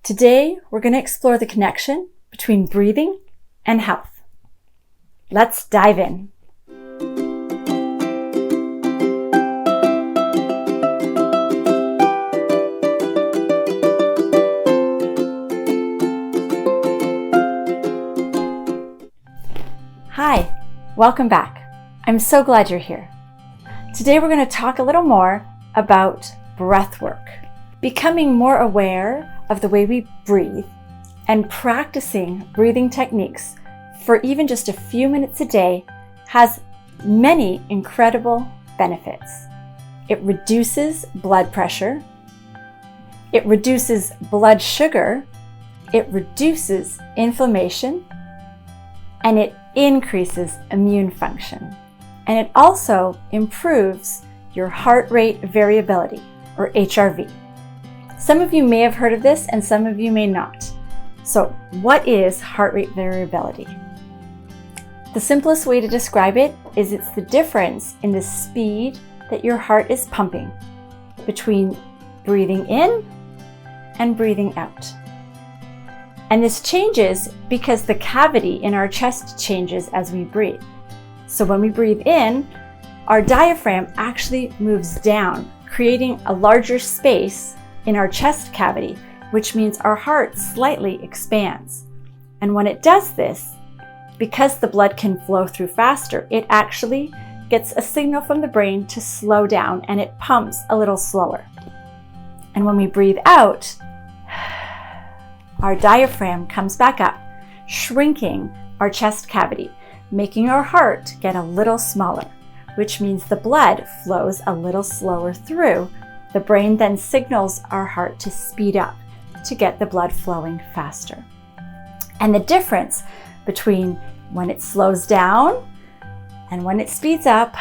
Today, we're going to explore the connection between breathing and health. Let's dive in. Hi, welcome back. I'm so glad you're here. Today we're going to talk a little more about breath work. Becoming more aware of the way we breathe and practicing breathing techniques for even just a few minutes a day has many incredible benefits. It reduces blood pressure, it reduces blood sugar, it reduces inflammation, and it increases immune function. And it also improves your heart rate variability, or HRV. Some of you may have heard of this and some of you may not. So what is heart rate variability? The simplest way to describe it is it's the difference in the speed that your heart is pumping between breathing in and breathing out. And this changes because the cavity in our chest changes as we breathe. So when we breathe in, our diaphragm actually moves down, creating a larger space in our chest cavity, which means our heart slightly expands. And when it does this, because the blood can flow through faster, it actually gets a signal from the brain to slow down and it pumps a little slower. And when we breathe out, our diaphragm comes back up, shrinking our chest cavity, making our heart get a little smaller, which means the blood flows a little slower through. The brain then signals our heart to speed up to get the blood flowing faster. And the difference between when it slows down and when it speeds up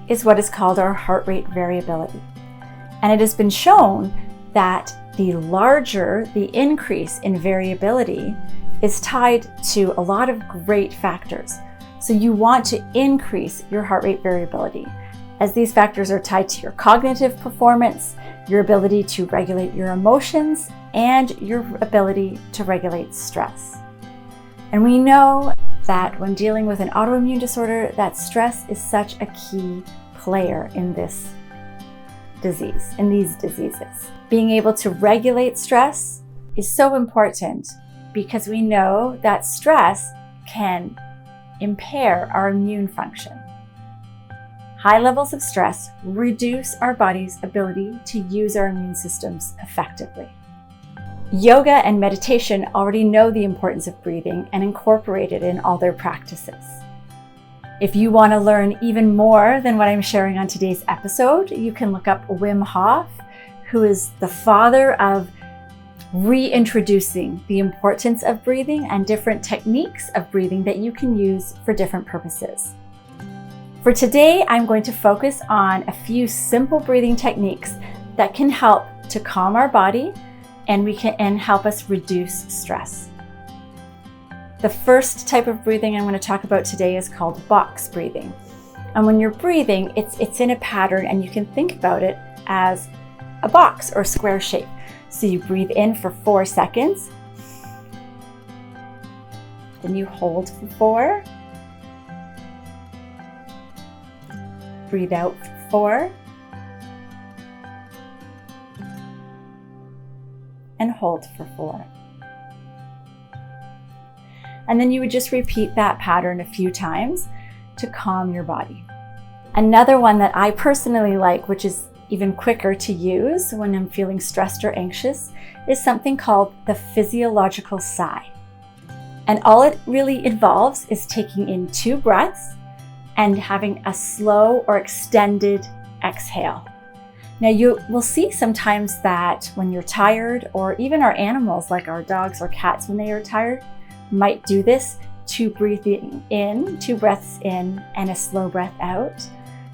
is what is called our heart rate variability. And it has been shown that the larger the increase in variability is tied to a lot of great factors. So you want to increase your heart rate variability, as these factors are tied to your cognitive performance, your ability to regulate your emotions, and your ability to regulate stress. And we know that when dealing with an autoimmune disorder, that stress is such a key player in this disease, in these diseases. Being able to regulate stress is so important because we know that stress can impair our immune function. High levels of stress reduce our body's ability to use our immune systems effectively. Yoga and meditation already know the importance of breathing and incorporate it in all their practices. If you want to learn even more than what I'm sharing on today's episode, you can look up Wim Hof, who is the father of reintroducing the importance of breathing and different techniques of breathing that you can use for different purposes. For today, I'm going to focus on a few simple breathing techniques that can help to calm our body and help us reduce stress. The first type of breathing I'm going to talk about today is called box breathing. And when you're breathing, it's in a pattern, and you can think about it as a box or square shape. So you breathe in for 4 seconds, then you hold for 4, breathe out for 4, and hold for 4. And then you would just repeat that pattern a few times to calm your body. Another one that I personally like, which is even quicker to use when I'm feeling stressed or anxious, is something called the physiological sigh. And all it really involves is taking in 2 breaths and having a slow or extended exhale. Now you will see sometimes that when you're tired, or even our animals like our dogs or cats when they are tired, might do this, 2 breathing in, 2 breaths in, and a slow breath out.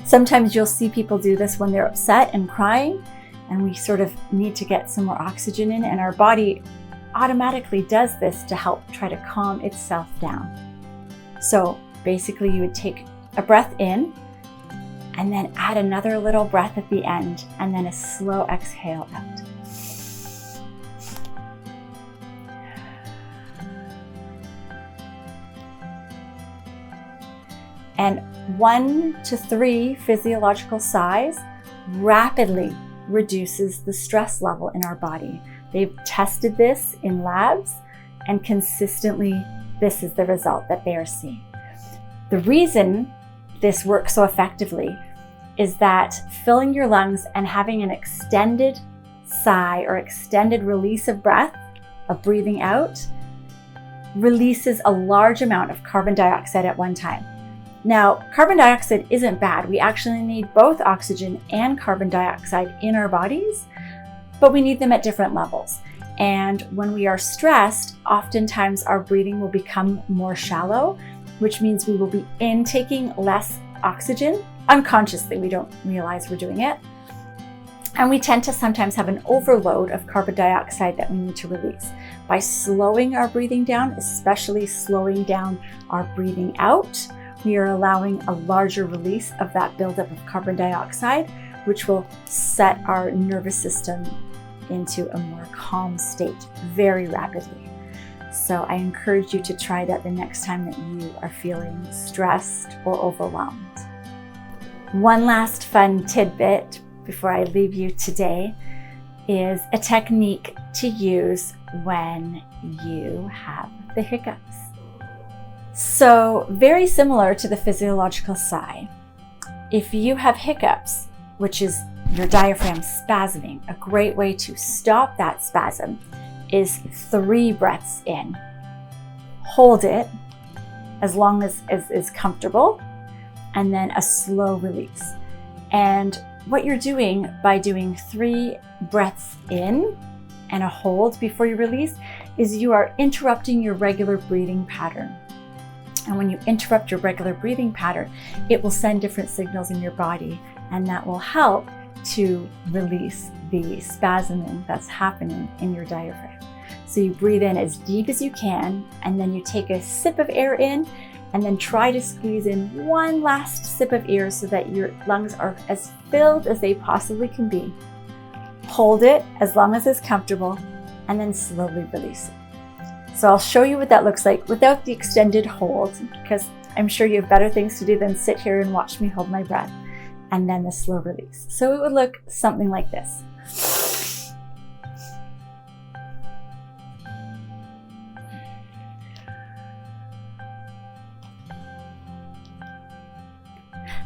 Sometimes you'll see people do this when they're upset and crying, and we sort of need to get some more oxygen in, and our body automatically does this to help try to calm itself down. So basically you would take a breath in and then add another little breath at the end, and then a slow exhale out. And 1 to 3 physiological sighs rapidly reduces the stress level in our body. They've tested this in labs, and consistently, this is the result that they are seeing. The reason this works so effectively is that filling your lungs and having an extended sigh or extended release of breath, of breathing out, releases a large amount of carbon dioxide at one time. Now, carbon dioxide isn't bad. We actually need both oxygen and carbon dioxide in our bodies, but we need them at different levels. And when we are stressed, oftentimes our breathing will become more shallow, which means we will be intaking less oxygen. Unconsciously, we don't realize we're doing it. And we tend to sometimes have an overload of carbon dioxide that we need to release. By slowing our breathing down, especially slowing down our breathing out, we are allowing a larger release of that buildup of carbon dioxide, which will set our nervous system into a more calm state very rapidly. So I encourage you to try that the next time that you are feeling stressed or overwhelmed. One last fun tidbit before I leave you today is a technique to use when you have the hiccups. So very similar to the physiological sigh, if you have hiccups, which is your diaphragm spasming, a great way to stop that spasm is 3 breaths in. Hold it as long as is comfortable, and then a slow release. And what you're doing by doing 3 breaths in and a hold before you release is you are interrupting your regular breathing pattern. And when you interrupt your regular breathing pattern, it will send different signals in your body, and that will help to release the spasming that's happening in your diaphragm. So you breathe in as deep as you can, and then you take a sip of air in, and then try to squeeze in one last sip of air so that your lungs are as filled as they possibly can be. Hold it as long as it's comfortable, and then slowly release it. So I'll show you what that looks like without the extended hold, because I'm sure you have better things to do than sit here and watch me hold my breath, and then the slow release. So it would look something like this.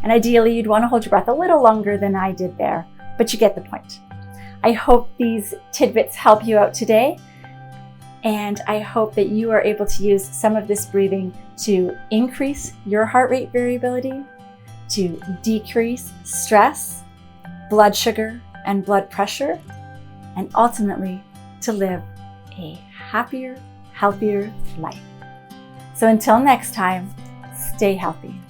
And ideally, you'd want to hold your breath a little longer than I did there, but you get the point. I hope these tidbits help you out today. And I hope that you are able to use some of this breathing to increase your heart rate variability, to decrease stress, blood sugar, and blood pressure, and ultimately to live a happier, healthier life. So until next time, stay healthy.